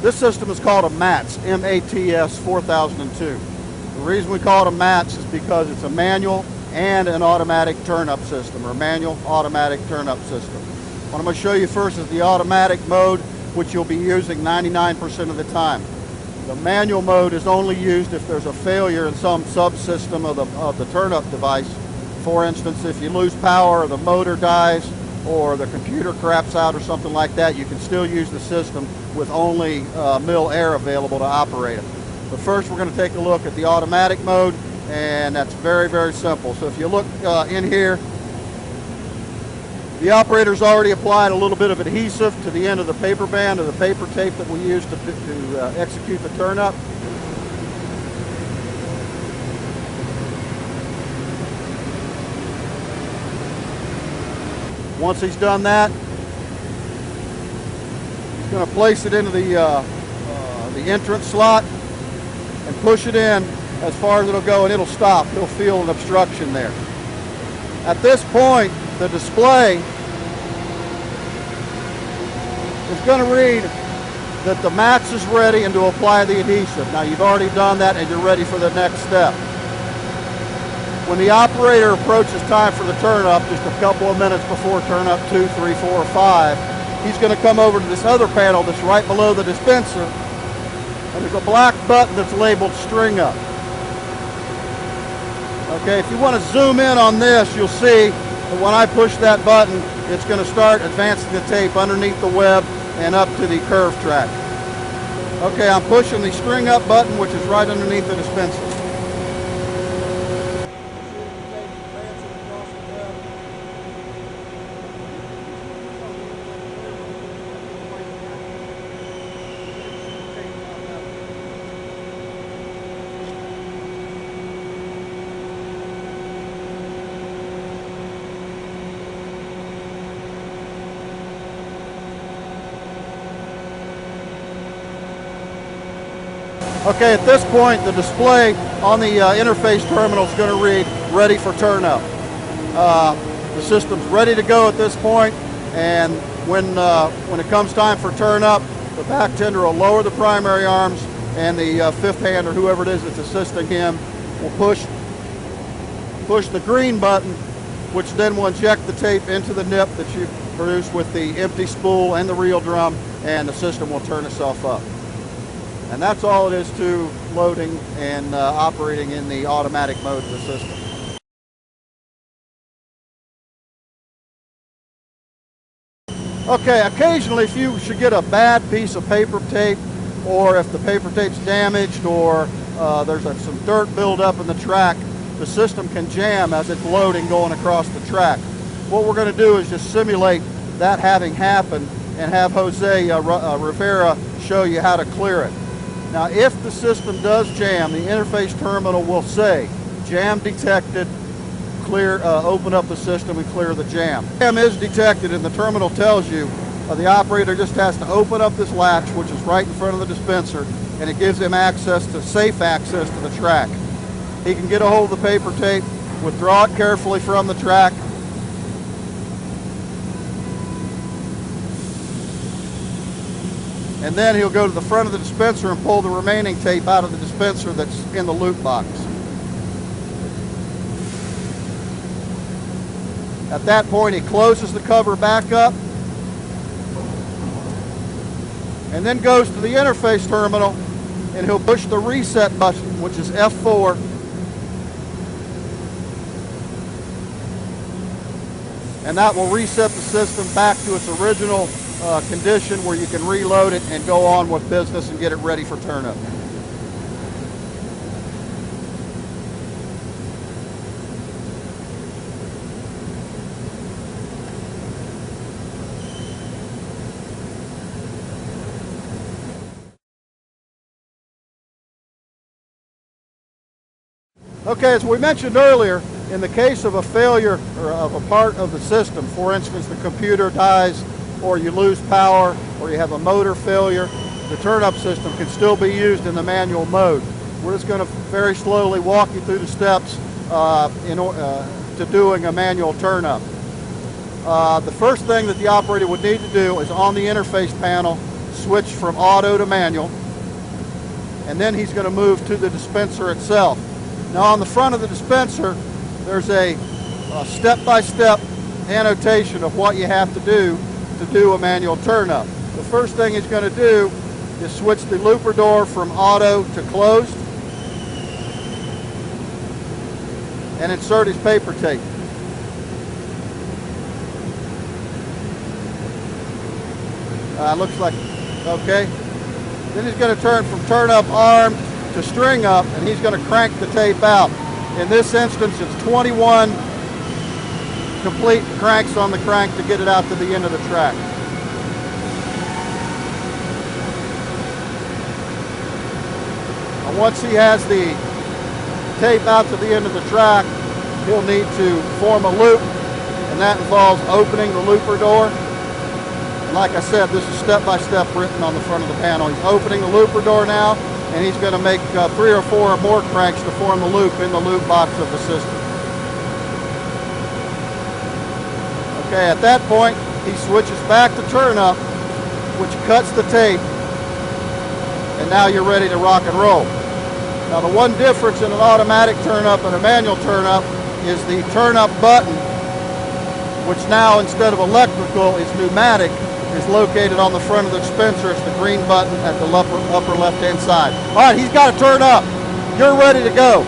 This system is called a MATS, M-A-T-S 4002. The reason we call it a MATS is because it's a manual and an automatic turn-up system, or manual automatic turn-up system. What I'm going to show you first is the automatic mode, which you'll be using 99% of the time. The manual mode is only used if there's a failure in some subsystem of the turn-up device. For instance, if you lose power or the motor dies or the computer craps out or something like that, you can still use the system with only mill air available to operate it. But first we're going to take a look at the automatic mode, and that's very, very simple. So if you look in here, the operator's already applied a little bit of adhesive to the end of the paper band or the paper tape that we use to execute the turn-up. Once he's done that, he's going to place it into the entrance slot and push it in as far as it'll go, and it'll stop. He'll feel an obstruction there. At this point, the display is going to read that the MATS is ready and to apply the adhesive. Now you've already done that and you're ready for the next step. When the operator approaches time for the turn-up, just a couple of minutes before turn-up 2, 3, 4, or 5, he's going to come over to this other panel that's right below the dispenser, and there's a black button that's labeled String Up. Okay, if you want to zoom in on this, you'll see that when I push that button, it's going to start advancing the tape underneath the web and up to the curve track. Okay, I'm pushing the String Up button, which is right underneath the dispenser. Okay, at this point, the display on the interface terminal is going to read ready for turn-up. The system's ready to go at this point, and when it comes time for turn-up, the back tender will lower the primary arms, and the fifth hand, or whoever it is that's assisting him, will push the green button, which then will inject the tape into the nip that you produced with the empty spool and the reel drum, and the system will turn itself up. And that's all it is to loading and operating in the automatic mode of the system. Okay, occasionally if you should get a bad piece of paper tape, or if the paper tape's damaged, or there's some dirt buildup in the track, the system can jam as it's loading going across the track. What we're going to do is just simulate that having happened and have Jose Rivera show you how to clear it. Now, if the system does jam, the interface terminal will say, jam detected, clear, open up the system and clear the jam. Jam is detected, and the terminal tells you the operator just has to open up this latch, which is right in front of the dispenser, and it gives him safe access to the track. He can get a hold of the paper tape, withdraw it carefully from the track, and then he'll go to the front of the dispenser and pull the remaining tape out of the dispenser that's in the loop box. At that point, he closes the cover back up and then goes to the interface terminal, and he'll push the reset button, which is F4. And that will reset the system back to its original condition, where you can reload it and go on with business and get it ready for turn-up. Okay, as we mentioned earlier, in the case of a failure or of a part of the system, for instance, the computer dies, or you lose power, or you have a motor failure, the turn-up system can still be used in the manual mode. We're just going to very slowly walk you through the steps to doing a manual turn-up. The first thing that the operator would need to do is on the interface panel, switch from auto to manual, and then he's going to move to the dispenser itself. Now on the front of the dispenser, there's a step-by-step annotation of what you have to do a manual turn-up. The first thing he's going to do is switch the looper door from auto to closed and insert his paper tape. Looks like, okay. Then he's going to turn from turn-up arm to string up, and he's going to crank the tape out. In this instance, it's 21 complete cranks on the crank to get it out to the end of the track. And once he has the tape out to the end of the track, he'll need to form a loop, and that involves opening the looper door. And like I said, this is step-by-step written on the front of the panel. He's opening the looper door now, and he's going to make 3 or 4 more cranks to form the loop in the loop box of the system. Okay, at that point, he switches back to turn up, which cuts the tape, and now you're ready to rock and roll. Now the one difference in an automatic turn up and a manual turn up is the turn up button, which now instead of electrical is pneumatic, is located on the front of the dispenser. It's the green button at the upper left-hand side. All right, he's got to turn up. You're ready to go.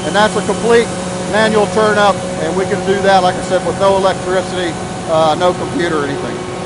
And that's a complete manual turn up, and we can do that, like I said, with no electricity, no computer or anything.